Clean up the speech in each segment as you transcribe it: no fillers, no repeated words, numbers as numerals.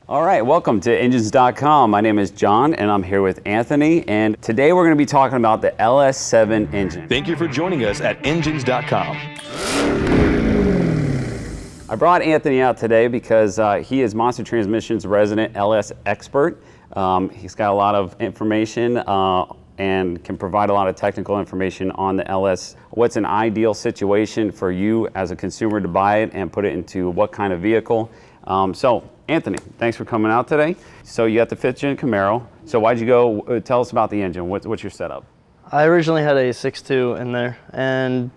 All right, welcome to Engines.com. My name is John and I'm here with Anthony, and today we're going to be talking about the LS7 engine. Thank you for joining us at Engines.com. I brought Anthony out today because he is Monster Transmission's resident LS expert. He's got a lot of information and can provide a lot of technical information on the LS. What's an ideal situation for you as a consumer to buy it and put it into what kind of vehicle? So Anthony, thanks for coming out today. So you got the 5th-gen Camaro. So why'd you go, tell us about the engine. What's your setup? I originally had a 6.2 in there, and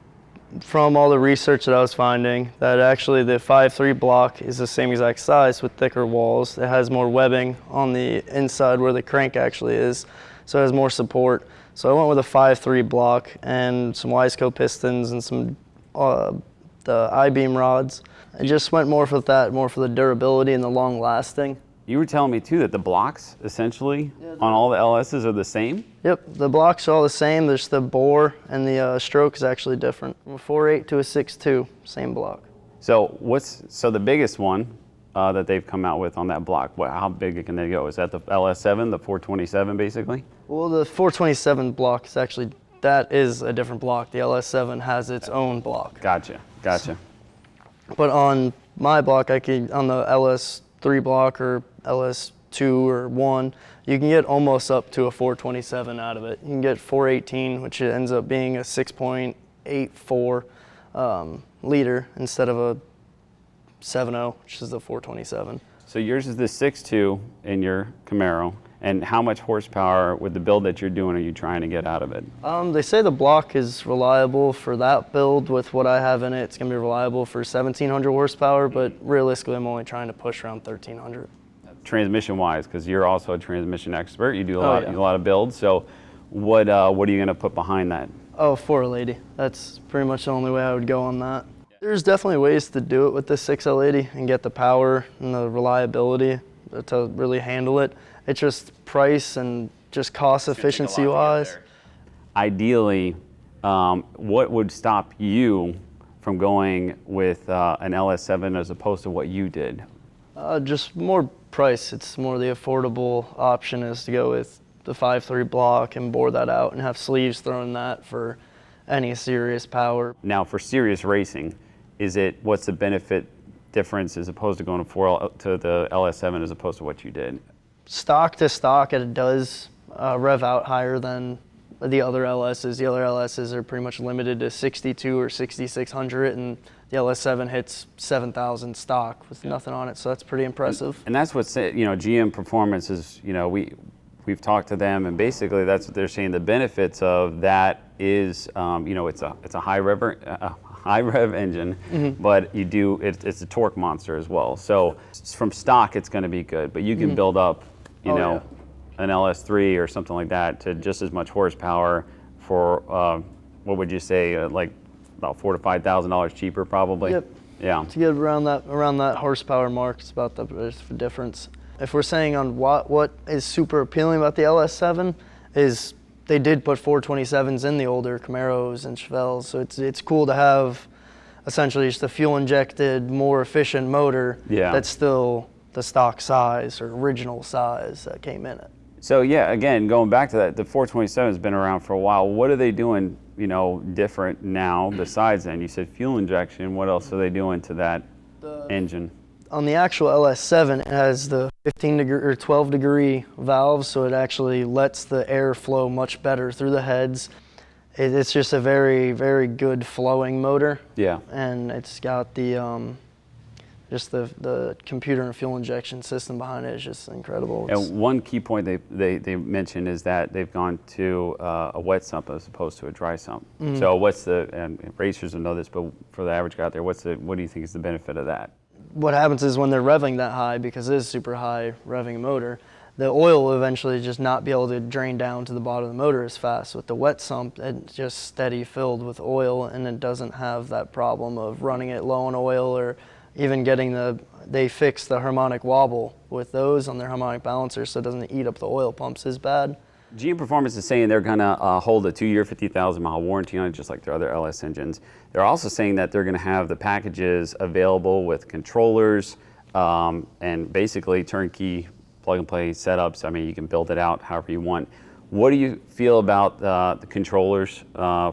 from all the research that I was finding, that actually the 5.3 block is the same exact size with thicker walls. It has more webbing on the inside where the crank actually is, so it has more support. So I went with a 5.3 block and some Wiseco pistons and some the I-beam rods. I just went more for that, more for the durability and the long lasting. You were telling me too that the blocks essentially on all the LSs are the same? Yep, the blocks are all the same. There's the bore and the stroke is actually different. From a 4.8 to a 6.2, same block. So so the biggest one that they've come out with on that block, how big can they go? Is that the LS7, the 427 basically? Well, the 427 block is actually, that is a different block. The LS7 has its own block. Gotcha. But on my block, on the LS3 block or LS2 or 1, you can get almost up to a 427 out of it. You can get 418, which ends up being a 6.84 liter instead of a 7.0, which is the 427. So yours is the 6.2 in your Camaro. And how much horsepower with the build that you're doing are you trying to get out of it? They say the block is reliable for that build. With what I have in it, it's going to be reliable for 1,700 horsepower, but realistically, I'm only trying to push around 1,300. Transmission-wise, because you're also a transmission expert, you do a lot of builds. So what are you going to put behind that? Oh, 4L80. That's pretty much the only way I would go on that. There's definitely ways to do it with the 6L80 and get the power and the reliability to really handle it. It's just price and just cost efficiency wise. Ideally, what would stop you from going with an LS7 as opposed to what you did? Just more price. It's more the affordable option is to go with the 5.3 block and bore that out and have sleeves thrown that for any serious power. Now for serious racing, what's the benefit difference as opposed to going to the LS7 as opposed to what you did? Stock to stock, it does rev out higher than the other LSs. The other LSs are pretty much limited to 62 or 6,600, and the LS7 hits 7,000 stock with nothing on it, so that's pretty impressive. And that's what's, GM Performance is, we've talked to them, and basically that's what they're saying. The benefits of that is, it's a high rev engine, but it's a torque monster as well. So from stock, it's going to be good, but you can build up, an LS3 or something like that to just as much horsepower for what would you say, like about $4,000 to $5,000 cheaper, probably. Yep. Yeah. To get around that horsepower mark, it's about the difference. If we're saying on what is super appealing about the LS7 is they did put 427s in the older Camaros and Chevelles, so it's cool to have essentially just a fuel-injected, more efficient motor that's still the stock size or original size that came in it. So yeah, again, going back to that, the 427 has been around for a while. What are they doing, different now besides that? You said fuel injection. What else are they doing to that engine? On the actual LS7, it has the 15 degree or 12 degree valves, so it actually lets the air flow much better through the heads. It's just a very, very good flowing motor. Yeah. And it's got the the computer and fuel injection system behind it is just incredible. And one key point they mentioned is that they've gone to a wet sump as opposed to a dry sump. So and racers will know this, but for the average guy out there, what do you think is the benefit of that? What happens is when they're revving that high, because it is super high revving motor, the oil will eventually just not be able to drain down to the bottom of the motor as fast. With the wet sump, it's just steady filled with oil, and it doesn't have that problem of running it low on oil or even getting they fix the harmonic wobble with those on their harmonic balancer so it doesn't eat up the oil pumps as bad. GM Performance is saying they're going to hold a 2-year, 50,000-mile warranty on it, just like their other LS engines. They're also saying that they're going to have the packages available with controllers, and basically turnkey plug and play setups. I mean, you can build it out however you want. What do you feel about the controllers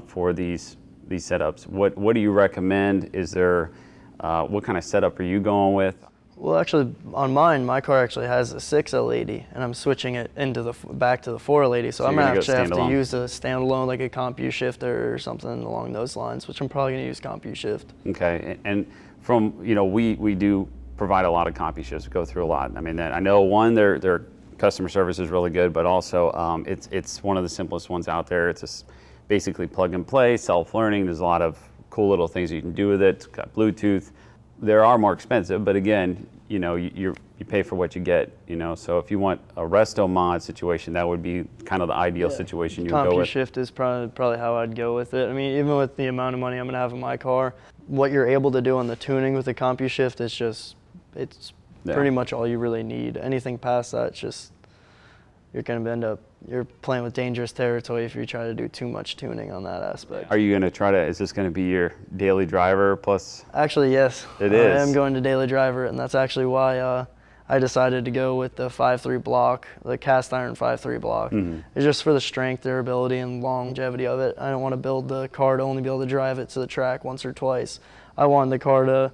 for these setups? What do you recommend? Is there what kind of setup are you going with? Well, actually, on mine, my car actually has a 6 L80, and I'm switching it into back to the 4 L80. So I'm gonna actually have to use a standalone, like a Compu Shift or something along those lines, which I'm probably gonna use Compu Shift. Okay, and from we do provide a lot of Compu Shifts. We go through a lot. I mean, I know their customer service is really good, but also it's one of the simplest ones out there. It's just basically plug and play, self-learning. There's a lot of cool little things you can do with it. It's got Bluetooth. There are more expensive, but again, you pay for what you get. So if you want a resto mod situation, that would be kind of the ideal situation you would go with. Compu Shift is probably how I'd go with it. I mean, even with the amount of money I'm gonna have in my car, what you're able to do on the tuning with the Compu Shift is just, it's pretty much all you really need. Anything past that, it's just, you're playing with dangerous territory if you try to do too much tuning on that aspect. Are you going to is this going to be your daily driver plus? Actually, yes. It is. I am going to daily driver, and that's actually why I decided to go with the 5.3 block, the cast iron 5.3 block. Mm-hmm. It's just for the strength, durability, and longevity of it. I don't want to build the car to only be able to drive it to the track once or twice. I want the car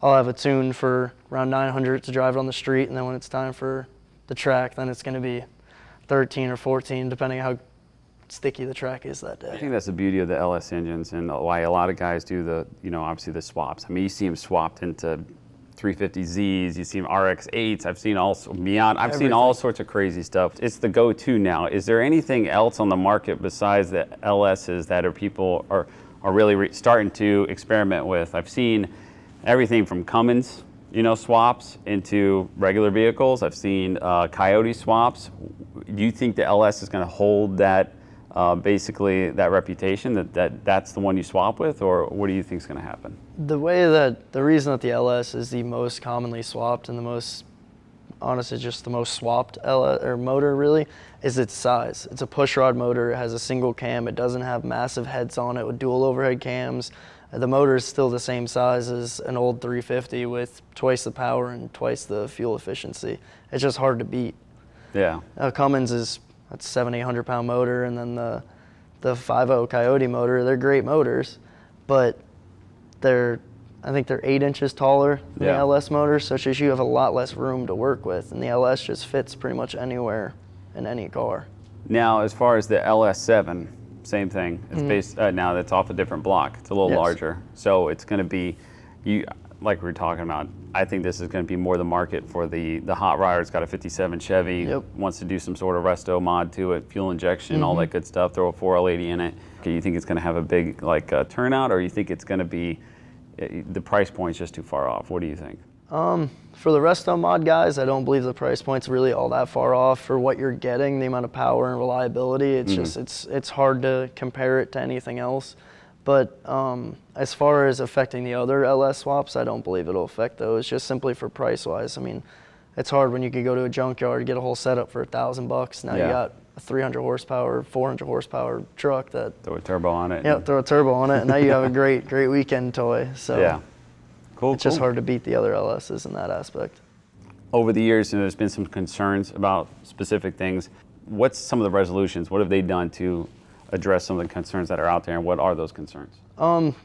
I'll have it tuned for around 900 to drive it on the street, and then when it's time for the track, then it's going to be 13 or 14, depending on how sticky the track is that day. I think that's the beauty of the LS engines and why a lot of guys do obviously the swaps. I mean, you see them swapped into 350Zs, you see them RX-8s, I've seen seen all sorts of crazy stuff. It's the go-to now. Is there anything else on the market besides the LSs that people are really starting to experiment with? I've seen everything from Cummins, swaps into regular vehicles. I've seen Coyote swaps. Do you think the LS is going to hold that, basically that reputation that's the one you swap with, or what do you think is going to happen? The reason that the LS is the most commonly swapped and the most, honestly, just the most swapped motor really, is its size. It's a pushrod motor. It has a single cam. It doesn't have massive heads on it with dual overhead cams. The motor is still the same size as an old 350 with twice the power and twice the fuel efficiency. It's just hard to beat. Yeah. Cummins that's 700-800 pound motor, and then the 5.0 Coyote motor. They're great motors, but I think they're 8 inches taller than the LS motor, so it's just you have a lot less room to work with, and the LS just fits pretty much anywhere in any car. Now, as far as the LS7. Same thing. It's based now. That's off a different block. It's a little larger, so it's going to be, like we were talking about. I think this is going to be more the market for the hot rodder. It's got a '57 Chevy. Yep. Wants to do some sort of resto mod to it, fuel injection, all that good stuff. Throw a 4L80 in it. Okay, you think it's going to have a big turnout, or you think it's going to be the price point's just too far off? What do you think? For the resto mod guys, I don't believe the price point's really all that far off for what you're getting, the amount of power and reliability. It's just, it's hard to compare it to anything else. But as far as affecting the other LS swaps, I don't believe it'll affect those, just simply for price-wise. I mean, it's hard when you could go to a junkyard, get a whole setup for $1,000. Now you got a 300 horsepower, 400 horsepower truck that... Throw a turbo on it. Yeah, throw a turbo on it, and now you have a great weekend toy. So. Yeah. Cool, it's just hard to beat the other LSs in that aspect. Over the years, there's been some concerns about specific things. What's some of the resolutions? What have they done to address some of the concerns that are out there, and what are those concerns?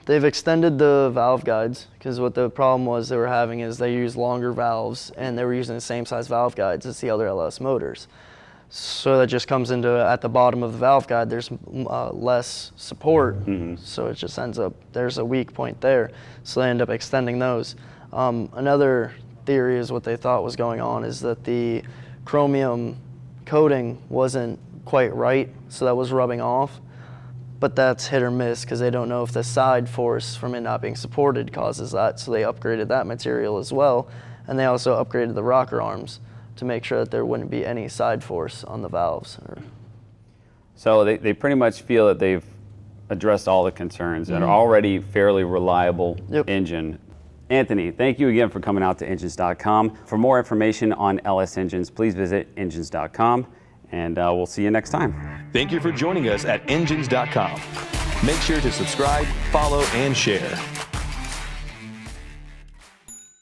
They've extended the valve guides, because what the problem was they were having is they used longer valves, and they were using the same size valve guides as the other LS motors. So that just comes into, at the bottom of the valve guide, there's less support, so it just ends up, there's a weak point there, so they end up extending those. Another theory is what they thought was going on is that the chromium coating wasn't quite right, so that was rubbing off, but that's hit or miss because they don't know if the side force from it not being supported causes that, so they upgraded that material as well, and they also upgraded the rocker arms to make sure that there wouldn't be any side force on the valves. So they pretty much feel that they've addressed all the concerns and are already fairly reliable engine. Anthony, thank you again for coming out to engines.com. For more information on LS engines, please visit engines.com, and we'll see you next time. Thank you for joining us at engines.com. Make sure to subscribe, follow, and share.